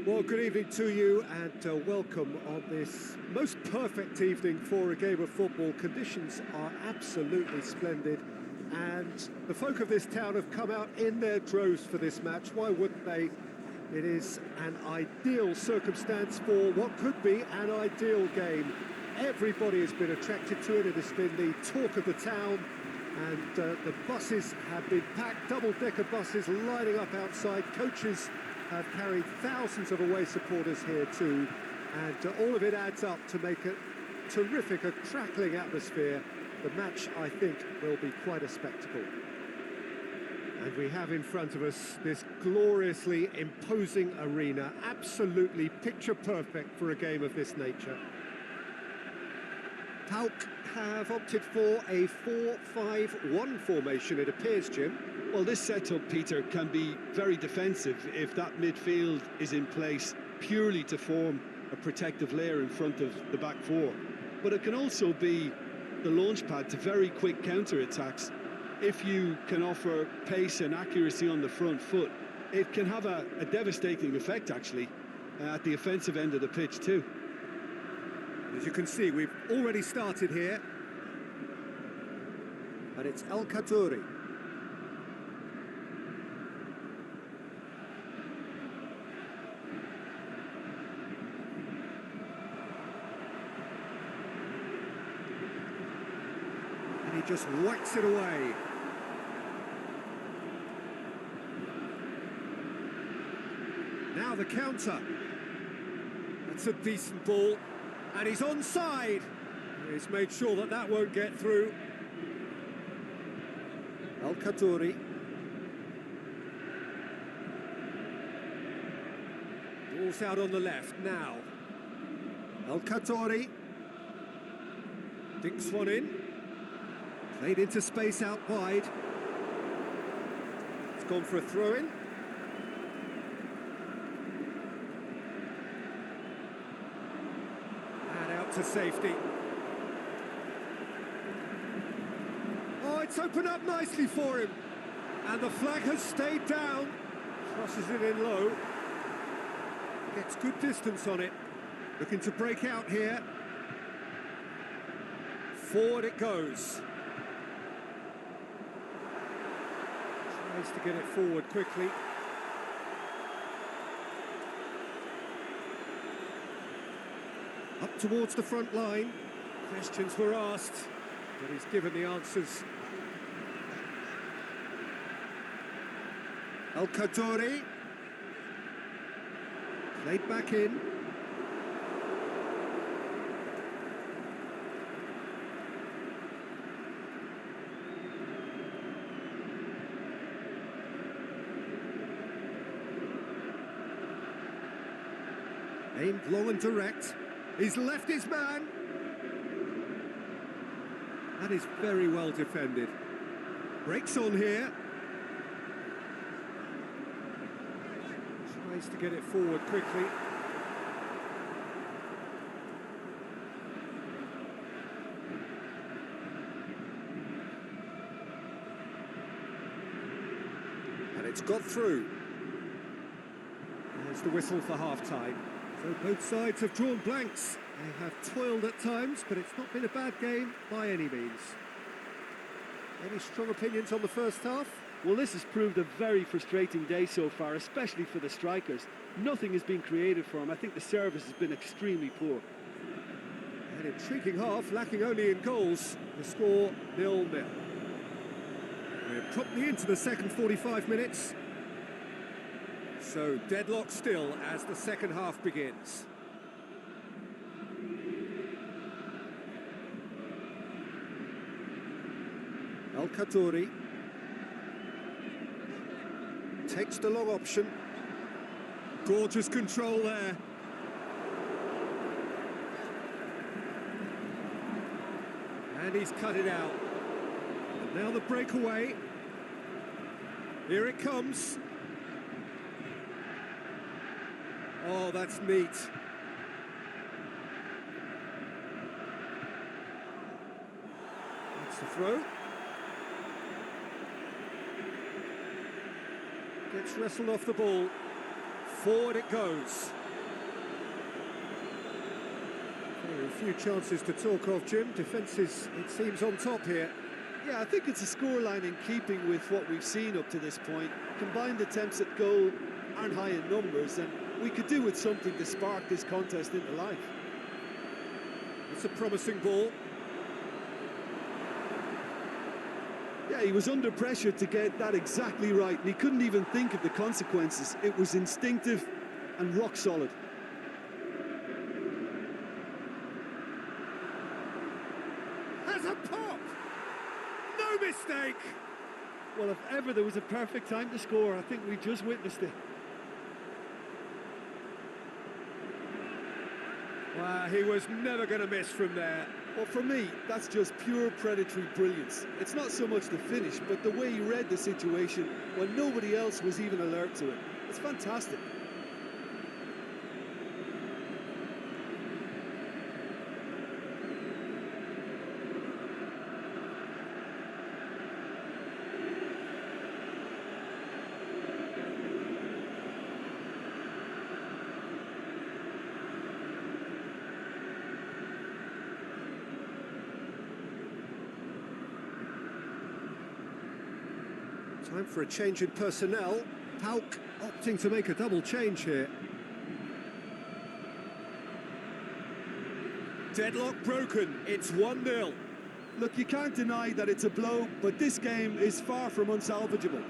Well, good evening to you and welcome on this most perfect evening for a game of football. Conditions are absolutely splendid and the folk of this town have come out in their droves for this match. Why wouldn't they? It is an ideal circumstance for what could be an ideal game. Everybody has been attracted to it. It has been the talk of the town and the buses have been packed, double-decker buses lining up outside. Coaches have carried thousands of away supporters here too, and all of it adds up to make a terrific, a crackling atmosphere. The match, I think, will be quite a spectacle. And we have in front of us this gloriously imposing arena, absolutely picture perfect for a game of this nature. PAOK have opted for a 4-5-1 formation, it appears, Jim. Well, this setup, Peter, can be very defensive if that midfield is in place purely to form a protective layer in front of the back four. But it can also be the launch pad to very quick counter-attacks. If you can offer pace and accuracy on the front foot, it can have a devastating effect, actually, at the offensive end of the pitch, too. As you can see, we've already started here. And it's El Khadouri. And he just whacks it away. Now the counter. That's a decent ball. And he's onside. He's made sure that that won't get through. El Khadouri. Ball's out on the left now. El Khadouri. Dinks one in. Played into space out wide. It's gone for a throw-in. To safety. Oh, it's opened up nicely for him. And the flag has stayed down. Crosses it in low. Gets good distance on it. Looking to break out here. Forward it goes. Tries to get it forward quickly. Up towards the front line. Questions were asked, but he's given the answers. El Khadouri. Played back in. Aimed long and direct. He's left his man. That is very well defended. Breaks on here. Tries to get it forward quickly. And it's got through. There's the whistle for half-time. So both sides have drawn blanks. They have toiled at times, but it's not been a bad game by any means. Any strong opinions on the first half? Well, this has proved a very frustrating day so far, especially for the strikers. Nothing has been created for them. I think the service has been extremely poor. An intriguing half, lacking only in goals. The score 0-0. We're promptly into the second 45 minutes. So deadlock still as the second half begins. El Khadouri takes the long option. Gorgeous control there. And he's cut it out. And now the breakaway. Here it comes. Oh, that's neat. That's the throw. Gets wrestled off the ball. Forward it goes. Very few chances to talk of, Jim. Defence is, it seems, on top here. Yeah, I think it's a scoreline in keeping with what we've seen up to this point. Combined attempts at goal aren't high in numbers, and we could do with something to spark this contest into life. It's a promising ball. Yeah, he was under pressure to get that exactly right, and he couldn't even think of the consequences. It was instinctive and rock solid. Has a pop! No mistake! Well, if ever there was a perfect time to score, I think we just witnessed it. Wow, he was never going to miss from there. Well, for me, that's just pure predatory brilliance. It's not so much the finish, but the way he read the situation when nobody else was even alert to it. It's fantastic. Time for a change in personnel. PAOK opting to make a double change here. Deadlock broken, it's 1-0. Look, you can't deny that it's a blow, but this game is far from unsalvageable.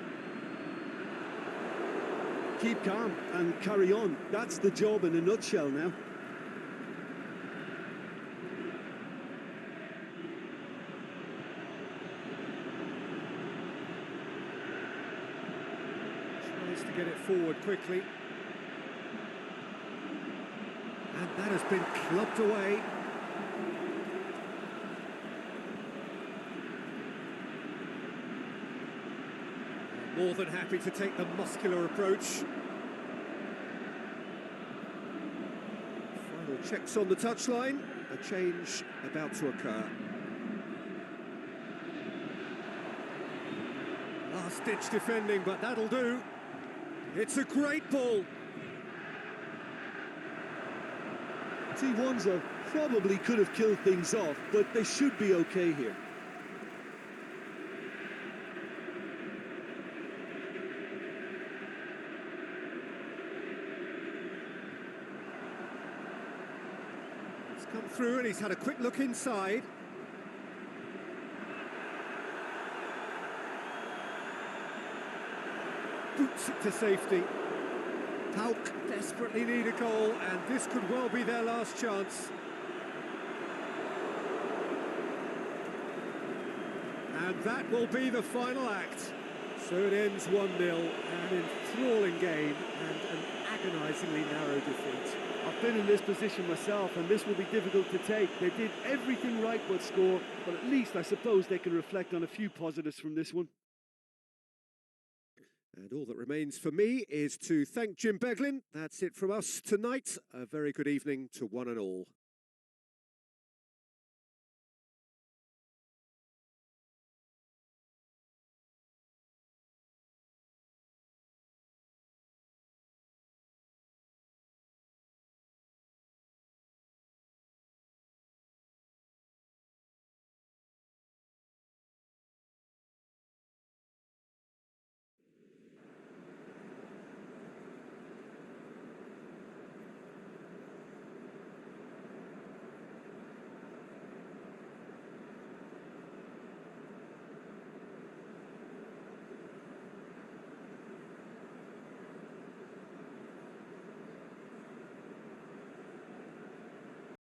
Keep calm and carry on. That's the job in a nutshell now. Tries to get it forward quickly. And that has been clubbed away. More than happy to take the muscular approach. Final checks on the touchline. A change about to occur. Last-ditch defending, but that'll do. It's a great ball. T1s probably could have killed things off, but they should be okay here. It's come through and he's had a quick look inside. Boots it to safety. PAOK desperately need a goal, and this could well be their last chance. And that will be the final act. So it ends 1-0, an enthralling game and an agonisingly narrow defeat. I've been in this position myself, and this will be difficult to take. They did everything right but score, but at least I suppose they can reflect on a few positives from this one. And all that remains for me is to thank Jim Beglin. That's it from us tonight. A very good evening to one and all.